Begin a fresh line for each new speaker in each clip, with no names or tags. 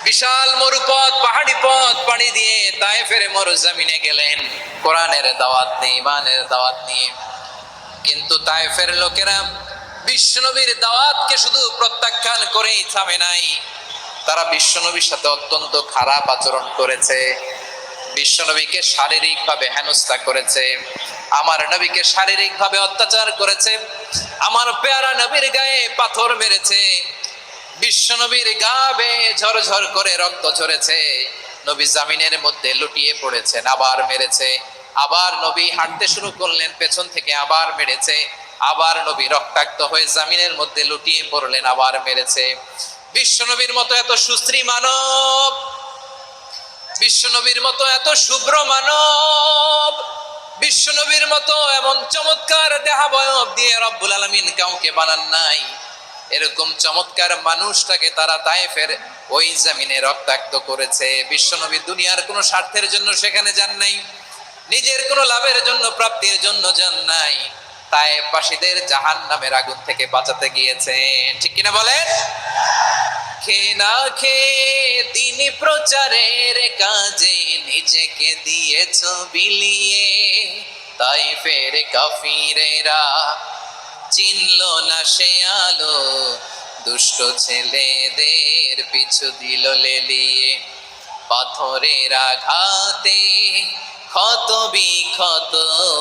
বিশাল মরুপথ, পাহাড়ি পথ পাড়ি দিয়ে তায়েফের মরুজমিনে গেলেন কোরআনের দাওয়াত নিয়ে, ইমানের দাওয়াত নিয়ে। কিন্তু তায়েফের লোকেরা বিশ্বনবীর দাওয়াতকে শুধু প্রত্যাখ্যান করেই থামে নাই, তারা বিশ্বনবীর সাথে অত্যন্ত খারাপ আচরণ করেছে। বিশ্বনবীকে শারীরিকভাবে হেনস্থা করেছে, আমার নবীকে শারীরিকভাবে অত্যাচার করেছে, আমার পেয়ারা নবীর গায়ে পাথর মেরেছে, বিশ্বনবীর গা বেয়ে ঝরঝর করে রক্ত ঝরেছে, নবী জামিনের মধ্যে লুটিয়ে পড়েছেন, আবার মেরেছে, আবার নবী হাঁটতে শুরু করলেন, পেছন থেকে আবার মেরেছে, আবার নবী রক্তাক্ত হয়ে জামিনের মধ্যে লুটিয়ে পড়লেন, আবার মেরেছে। বিশ্বনবীর মতো এত সুশ্রী মানব, বিশ্বনবীর মতো এত শুভ্র মানব, বিশ্বনবীর মতো এমন চমৎকার দেহাবয়ব দিয়ে রব্বুল আলামিন কাউকে বানান নাই। এরকম চমৎকার মানুষটাকে তারা তায়েফের ওই জমিনে রক্তাক্ত করেছে। বিশ্বনবী দুনিয়ার কোনো স্বার্থের জন্য সেখানে যান নাই, নিজের কোনো লাভের জন্য, প্রাপ্তির জন্য যান নাই, তায়েফবাসীদের জাহান্নামের আগুন থেকে বাঁচাতে গিয়েছেন। ঠিক কিনা বলেন? খেয়ে না খেয়ে দিন প্রচারের কাজে নিজেকে দিয়েছ বিলিয়ে, তায়েফের কাফিরেরা চিনল না সে আলো, দুষ্ট ছেলেদের পিছু দিল লেলিয়ে, পাথরের আঘাতে ক্ষত বিক্ষত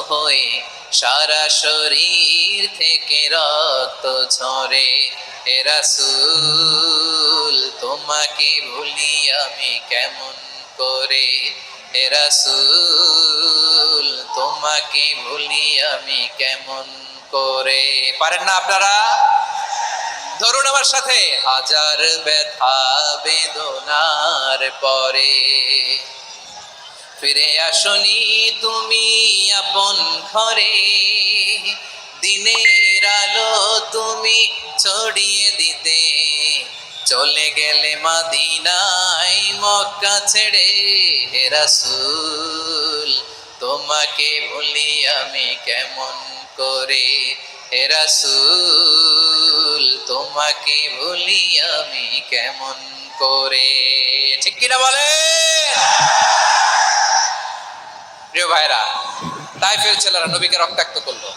হয়ে সারা শরীর থেকে রক্ত ঝরে। হে রাসূল তোমাকে ভুলি আমি কেমন করে, হে রাসূল তোমাকে ভুলি আমি কেমন করে। পারেন না আপনারা? ধরুন আমার সাথে, হাজার ব্যথা বেদনার পরে ফিরে আসনি তুমি আপন ঘরে, দিনের আলো তুমি ছড়িয়ে দিতে চলে গেলে মদিনায় মক্কা ছেড়ে। হে রাসূল তোমাকে ভুলি আমি কেমন করে, হে রাসূল তোমাকে ভুলি আমি কেমন করে। ঠিক কিনা বলে? প্রিয় ভাইরা, তায়েফের ছেলেরা নবীকে রক্তাক্ত করলো।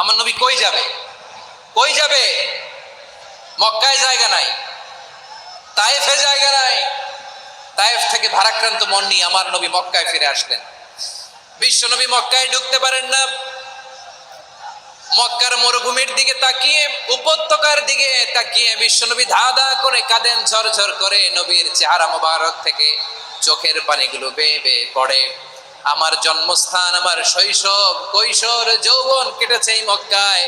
আমার নবী কই যাবে? কই যাবে? মক্কায় জায়গা নাই, তায়েফে জায়গা নাই। তায়েফ থেকে ভারাক্রান্ত মন নিয়ে আমার নবী মক্কায় ফিরে আসলেন। বিশ্ব নবী মক্কায় ঢুকতে পারেন না। মক্কার মরুভূমির দিকে তাকিয়ে, উপত্যকার দিকে তাকিয়ে বিশ্বনবী ধা ধা করে কাঁদেন, ঝরঝর করে নবীর চেহারা মোবারক থেকে চোখের পানিগুলো বেয়ে বেয়ে পড়ে। আমার জন্মস্থান, আমার শৈশব, কৈশোর, যৌবন কেটেছে এই মক্কায়,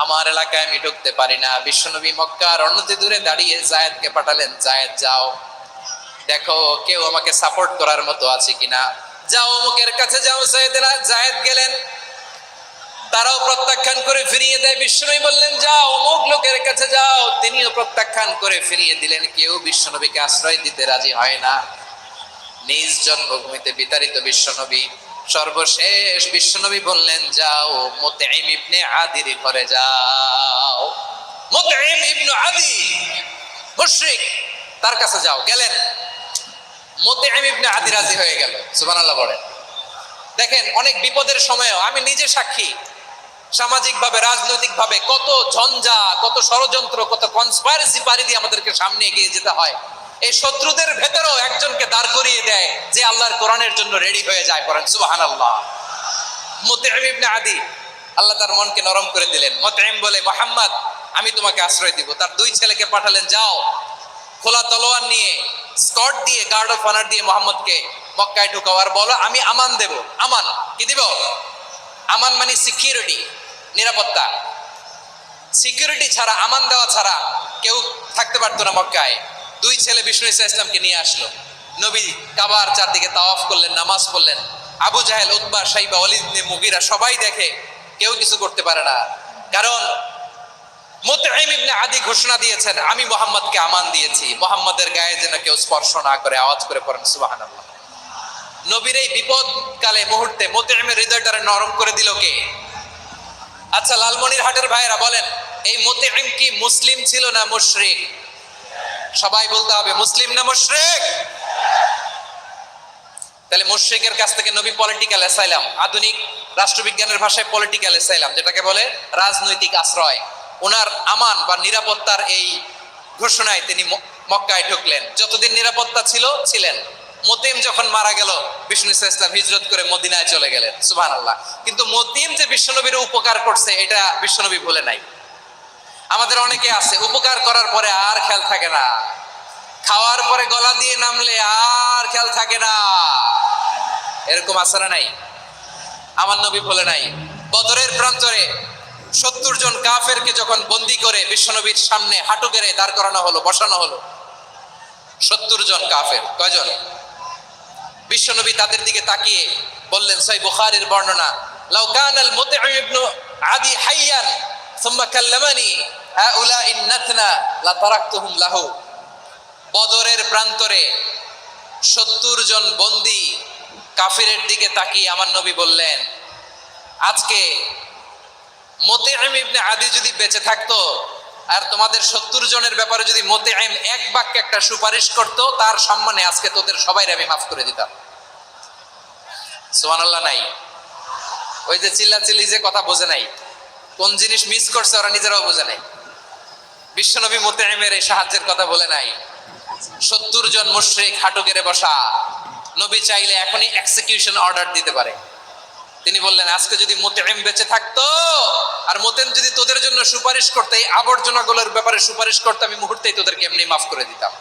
আমার এলাকায় আমি ঢুকতে পারি না। বিশ্বনবী মক্কার অনতি দূরে দাঁড়িয়ে জায়েদকে পাঠালেন, জায়েদ যাও দেখো কেউ আমাকে সাপোর্ট করার মতো আছে কিনা, যাও অমুকের কাছে যাও। জায়েদ গেলেন, তারাও প্রত্যাখ্যান করে ফিরিয়ে দেয়। বিশ্বনবী বললেন যাও অমুক লোকের কাছে যাও, তিনিও প্রত্যাখ্যান করে ফিরিয়ে দিলেন। কেউ বিশ্বনবীকে আশ্রয় দিতে রাজি হয় না। নিজ জন্মভূমিতে বিতাড়িত বিশ্বনবী, সর্বশেষ বিশ্বনবী বললেন যাও মুতঈম ইবনে আদির ঘরে যাও। মুতঈম ইবনে আদি মুশরিক, তার কাছে যাও। গেলেন, মুতঈম ইবনে আদি রাজি হয়ে গেল। সুবহানাল্লাহ বলেন। দেখেন, অনেক বিপদের সময়ও আমি নিজে সাক্ষী, সামাজিকভাবে, রাজনৈতিকভাবে কত ঝঞ্ঝা, কত ষড়যন্ত্র, কত কনস্পাইরেসি পাড়ি দিয়ে আমাদেরকে সামনে এগিয়ে যেতে হয়। এই শত্রুদের ভেতরেও একজনকে দাঁড় করিয়ে দেয় যে আল্লাহর কোরআনের জন্য রেডি হয়ে যায়। পড়েন সুবহানাল্লাহ। মুতঈম ইবনে আদি, আল্লাহ তার মনকে নরম করে দিলেন। মুতঈম বলে, মুহাম্মদ আমি তোমাকে আশ্রয় দিব। তার দুই ছেলেকে পাঠালেন, যাও খোলা তলোয়ার নিয়ে, স্কট দিয়ে, গার্ড অফ অনার দিয়ে মুহাম্মদকে মক্কায় ঢুকাও, আর বলো আমি আমান দেব। আমান কি দিব? আমান মানে সিকিউরিটি, নিরাপত্তা। সিকিউরিটি ছাড়া, আমান দেওয়া ছাড়া কেউ থাকতে পারতো না মক্কায়। দুই ছেলে বিষ্ণু ইসা ইসলামকে নিয়ে আসলো। নবী কাবার চারদিকে তাওয়াফ করলেন, নামাজ পড়লেন। আবু জাহেল, উতবা, শাইবা, ওয়ালিদ ইবনে মুগীরা সবাই দেখে, কেউ কিছু করতে পারে না। কারণ মুতঈম ইবনে আদি ঘোষণা দিয়েছেন আমি মুহাম্মদকে আমান দিয়েছি, মুহাম্মদের গায়ে যেন কেউ স্পর্শ না করে। আওয়াজ করে পড়েন সুবহানাল্লাহ। নবীর এই বিপদকালে মুহূর্তে মুতঈমের হৃদয়টারে নরম করে দিল কে? আচ্ছা লালমনিরহাটের ভাইয়েরা বলেন, এই মুতঈম কি মুসলিম ছিল না মুশরিক? সবাই বলতে হবে মুসলিম না মুশরিক। তাহলে মুশরিকের কাছ থেকে নবী পলিটিক্যাল অ্যাসাইলাম, আধুনিক রাষ্ট্রবিজ্ঞানের ভাষায় পলিটিক্যাল অ্যাসাইলাম যেটাকে বলে, রাজনৈতিক আশ্রয়, ওনার আমান বা নিরাপত্তার এই ঘোষণায় তিনি মক্কায় ঢুকলেন। যতদিন নিরাপত্তা ছিলেন। মতিম যখন মারা গেল, বিষ্ণু ইসলাম হিজরত করে মদিনায় চলে গেলেন, সুবহানাল্লাহ। কিন্তু মতিম যে বিশ্বনবীর উপকার করছে এটা বিশ্বনবী ভুলে নাই। আমাদের অনেকে আছে উপকার করার পরে আর খেয়াল থাকে না, খাওয়ার পরে গলা দিয়ে নামলে আর খেয়াল থাকে না, এরকম আছে না নাই? আমার নবী ভুলে নাই। বদরের প্রান্তরে 70 জন কাফেরকে যখন বন্দী করে বিশ্বনবীর সামনে হাঁটু গেড়ে দাঁড় করানো হলো, বসানো হলো, 70 জন কাফের। কয়জন? বিশ্বনবী তাদের দিকে তাকিয়ে বললেন, সহিহ বুখারীর বর্ণনা, লাউ কানাল মুতঈম ইবনে আদি হাইয়ান সুম্মা কাল্লামানি হাউলাইন নাতনা লা তারাকতুহুম লাহু। বদরের প্রান্তরে 70 জন বন্দী কাফিরের দিকে তাকিয়ে আমার নবী বললেন, আজকে মুতঈম ইবনে আদি যদি বেঁচে থাকতো আর তোমাদের 70 জনের ব্যাপারে যদি মুতঈম এক বাক্যে একটা সুপারিশ করত, তার সম্মানে আজকে তোদের সবাইকে আমি মাফ করে দিতাম। সুবহানাল্লাহ নাই? ওই যে চিল্লাচিল্লি যে কথা বোঝে নাই, কোন জিনিস মিস করছে ওরা নিজেরাও বোঝে নাই। বিশ্বনবী মুতঈমের এই সাহায্যের কথা বলে নাই। 70 জন মুশরিক হাঁটু গেড়ে বসা, নবী চাইলে এখনই এক্সিকিউশন অর্ডার দিতে পারে। তিনি বললেন, আজকে যদি মুতঈম বেঁচে থাকতো আর মুতঈম যদি তোদের জন্য সুপারিশ করতে, এই আবর্জনাগুলোর ব্যাপারে সুপারিশ করতে, আমি মুহূর্তেই তোদেরকে এমনি মাফ করে দিতাম।